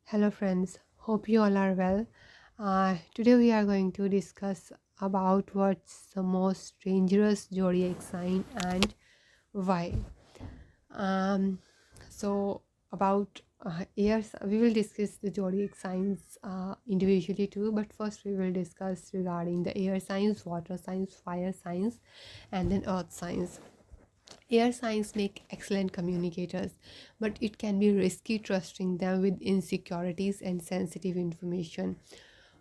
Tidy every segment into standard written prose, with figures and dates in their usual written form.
Hello friends, hope you all are well. Today we are going to discuss about what's the most dangerous zodiac sign and why. Um, so about years, we will discuss the zodiac signs individually too, but first we will discuss regarding the air signs, water signs, fire signs, and then earth signs. Air signs make excellent communicators, but it can be risky trusting them with insecurities and sensitive information.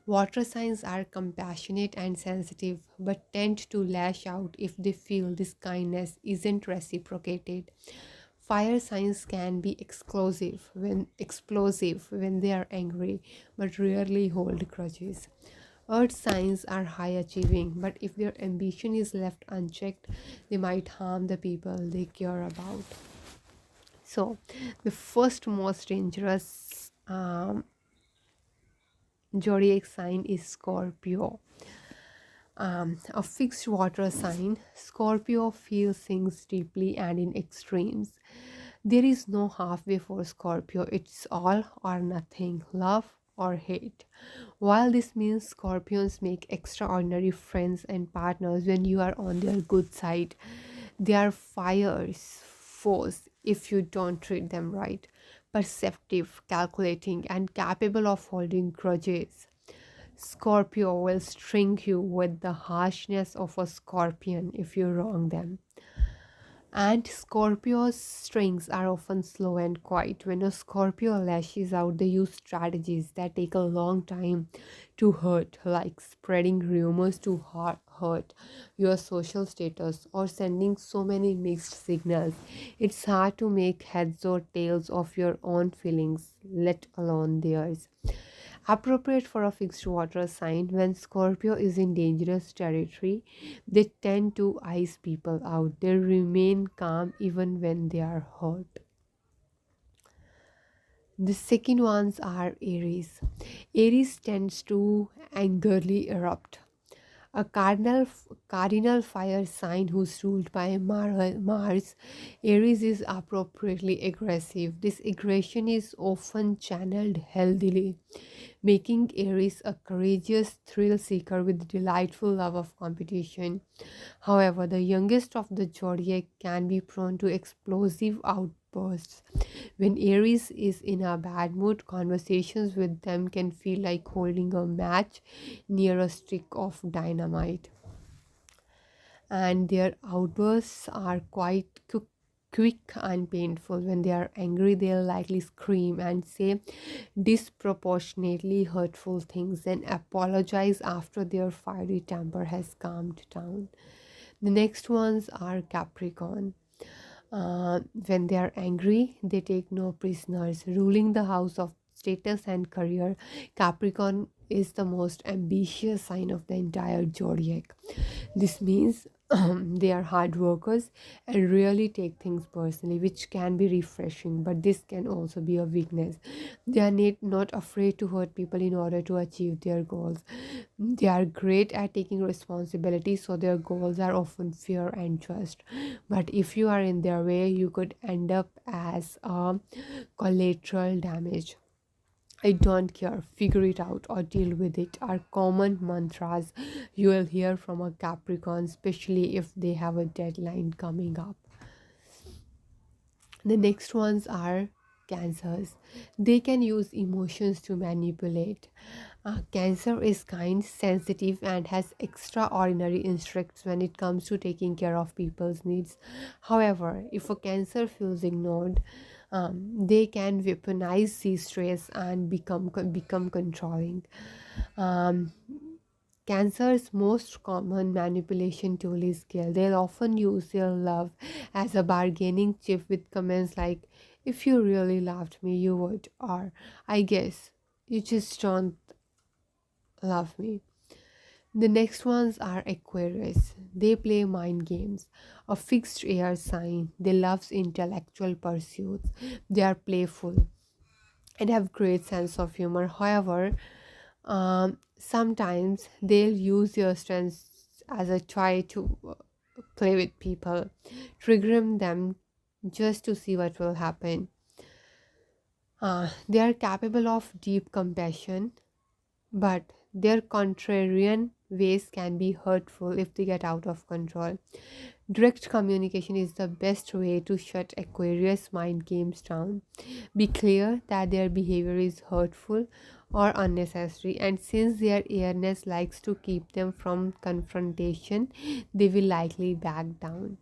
Water signs are compassionate and sensitive, but tend to lash out if they feel this kindness isn't reciprocated. Fire signs can be explosive when they are angry, but rarely hold grudges. Earth signs are high achieving, but if their ambition is left unchecked, they might harm the people they care about. So, the first most dangerous zodiac sign is Scorpio. A fixed water sign, Scorpio feels things deeply and in extremes. There is no halfway for Scorpio, it's all or nothing, love or hate. While this means Scorpions make extraordinary friends and partners when you are on their good side, they are fires, foes if you don't treat them right, perceptive, calculating, and capable of holding grudges. Scorpio will string you with the harshness of a scorpion if you wrong them. And Scorpio's strings are often slow and quiet. When a Scorpio lashes out, they use strategies that take a long time to hurt, like spreading rumors to hurt your social status or sending so many mixed signals. It's hard to make heads or tails of your own feelings, let alone theirs. Appropriate for a fixed water sign, when Scorpio is in dangerous territory, they tend to ice people out. They remain calm even when they are hurt. The second ones are Aries. Aries tends to angrily erupt. A cardinal fire sign who's ruled by Mars, Aries is appropriately aggressive. This aggression is often channeled healthily, making Aries a courageous thrill seeker with delightful love of competition. However, the youngest of the zodiac can be prone to explosive outbursts. When Aries is in a bad mood, conversations with them can feel like holding a match near a stick of dynamite. And their outbursts are quite quick and painful. When they are angry, they'll likely scream and say disproportionately hurtful things and apologize after their fiery temper has calmed down. The next ones are Capricorn. When they are angry, they take no prisoners. Ruling the house of status and career, Capricorn is the most ambitious sign of the entire zodiac. This means they are hard workers and really take things personally, which can be refreshing, but this can also be a weakness. They are not afraid to hurt people in order to achieve their goals. They are great at taking responsibility, so their goals are often fair and just. But if you are in their way, you could end up as a collateral damage. I don't care, figure it out or deal with it are common mantras you will hear from a Capricorn, especially if they have a deadline coming up. The next ones are Cancers. They can use emotions to manipulate. Cancer is kind, sensitive, and has extraordinary instincts when it comes to taking care of people's needs. However, if a Cancer feels ignored, they can weaponize the stress and become controlling. Um, Cancer's most common manipulation tool is guilt. They'll often use their love as a bargaining chip with comments like, if you really loved me, you would, or I guess you just don't love me. The next ones are Aquarius. They play mind games. A fixed air sign. They love intellectual pursuits. They are playful and have great sense of humor. However, sometimes they'll use their strengths as a try to play with people, triggering them just to see what will happen. They are capable of deep compassion, but their contrarian ways can be hurtful if they get out of control. Direct communication is the best way to shut Aquarius mind games down. Be clear that their behavior is hurtful or unnecessary, and since their airness likes to keep them from confrontation, they will likely back down.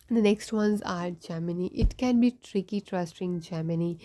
The next ones are Gemini. It can be tricky trusting Gemini,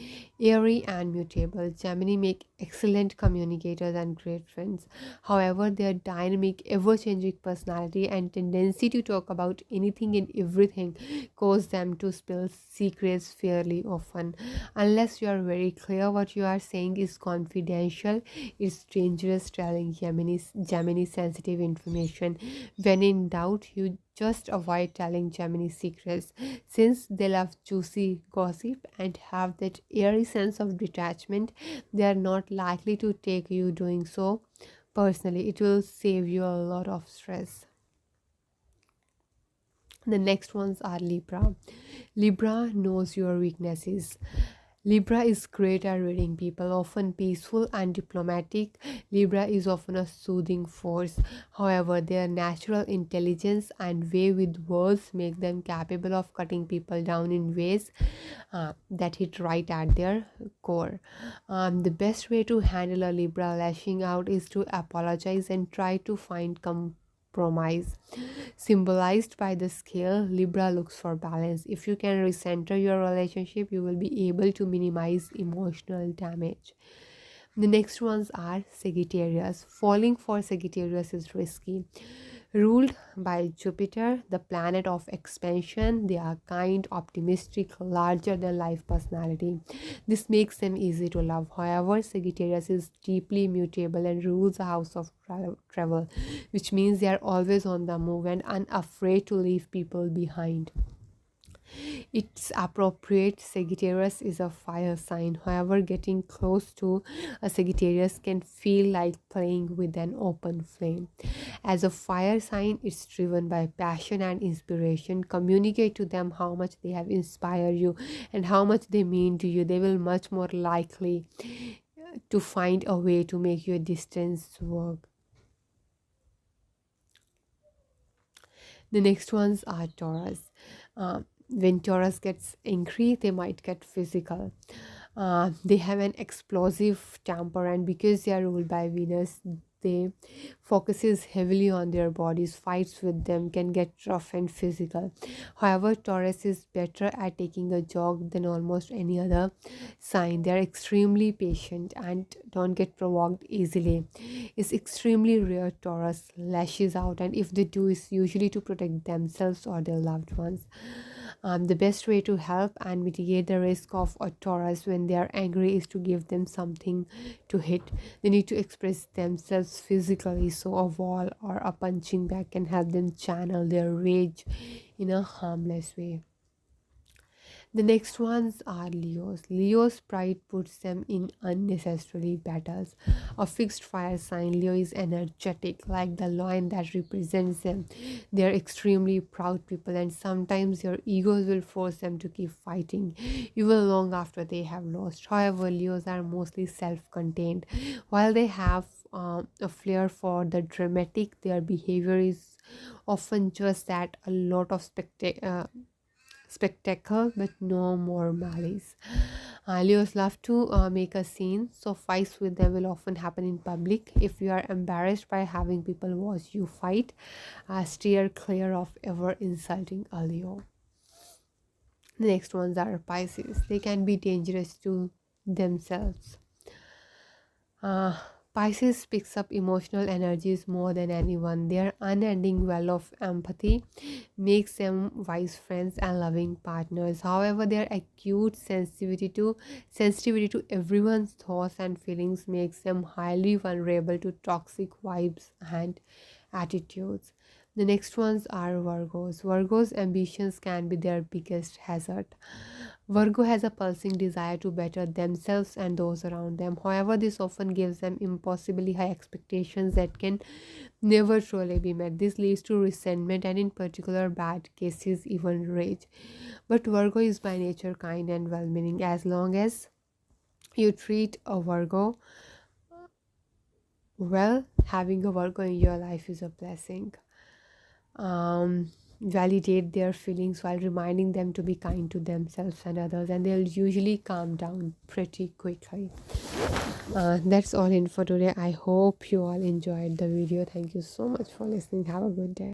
airy and mutable. Gemini make excellent communicators and great friends. However, their dynamic, ever-changing personality and tendency to talk about anything and everything cause them to spill secrets fairly often. Unless you are very clear what you are saying is confidential, it's dangerous telling Gemini sensitive information. When in doubt, you just avoid telling Gemini secrets since they love juicy gossip and have that airy sense of detachment. They are not likely to take you doing so personally. It will save you a lot of stress. The next ones are Libra. Libra knows your weaknesses. Libra is great at reading people, often peaceful and diplomatic. Libra is often a soothing force. However, their natural intelligence and way with words make them capable of cutting people down in ways that hit right at their core. The best way to handle a Libra lashing out is to apologize and try to find compromise. Symbolized by the scale, Libra looks for balance. If you can recenter your relationship, you will be able to minimize emotional damage. The next ones are Sagittarius. Falling for Sagittarius is risky. Ruled by Jupiter, the planet of expansion, they are kind, optimistic, larger than life personality. This makes them easy to love. However, Sagittarius is deeply mutable and rules a house of travel, which means they are always on the move and unafraid to leave people behind. It's appropriate. Sagittarius is a fire sign. However, getting close to a Sagittarius can feel like playing with an open flame. As a fire sign, it's driven by passion and inspiration. Communicate to them how much they have inspired you and how much they mean to you. They will much more likely to find a way to make your distance work. The next ones are Taurus. When Taurus gets angry, they might get physical. They have an explosive temper, and because they are ruled by Venus, they focuses heavily on their bodies. Fights with them can get rough and physical. However, Taurus is better at taking a jog than almost any other sign. They are extremely patient and don't get provoked easily. It's extremely rare Taurus lashes out, and if they do, it's usually to protect themselves or their loved ones. The best way to help and mitigate the risk of a Taurus when they are angry is to give them something to hit. They need to express themselves physically, so a wall or a punching bag can help them channel their rage in a harmless way. The next ones are Leos. Leo's pride puts them in unnecessarily battles. A fixed fire sign, Leo is energetic, like the lion that represents them. They are extremely proud people, and sometimes their egos will force them to keep fighting, even long after they have lost. However, Leos are mostly self contained. While they have a flair for the dramatic, their behavior is often just that, a lot of spectacle but no more malice. Leos love to make a scene, so fights with them will often happen in public. If you are embarrassed by having people watch you fight, steer clear of ever insulting a Leo. The next ones are Pisces. They can be dangerous to themselves. Uh, Pisces picks up emotional energies more than anyone. Their unending well of empathy makes them wise friends and loving partners. However, their acute sensitivity to everyone's thoughts and feelings makes them highly vulnerable to toxic vibes and attitudes. The next ones are Virgos. Virgos' ambitions can be their biggest hazard. Virgo has a pulsing desire to better themselves and those around them. However, this often gives them impossibly high expectations that can never truly be met. This leads to resentment and, in particular, bad cases, even rage. But Virgo is by nature kind and well meaning. As long as you treat a Virgo well, having a Virgo in your life is a blessing. Validate their feelings while reminding them to be kind to themselves and others, and they'll usually calm down pretty quickly. That's all in for today. I hope you all enjoyed the video. Thank you so much for listening. Have a good day.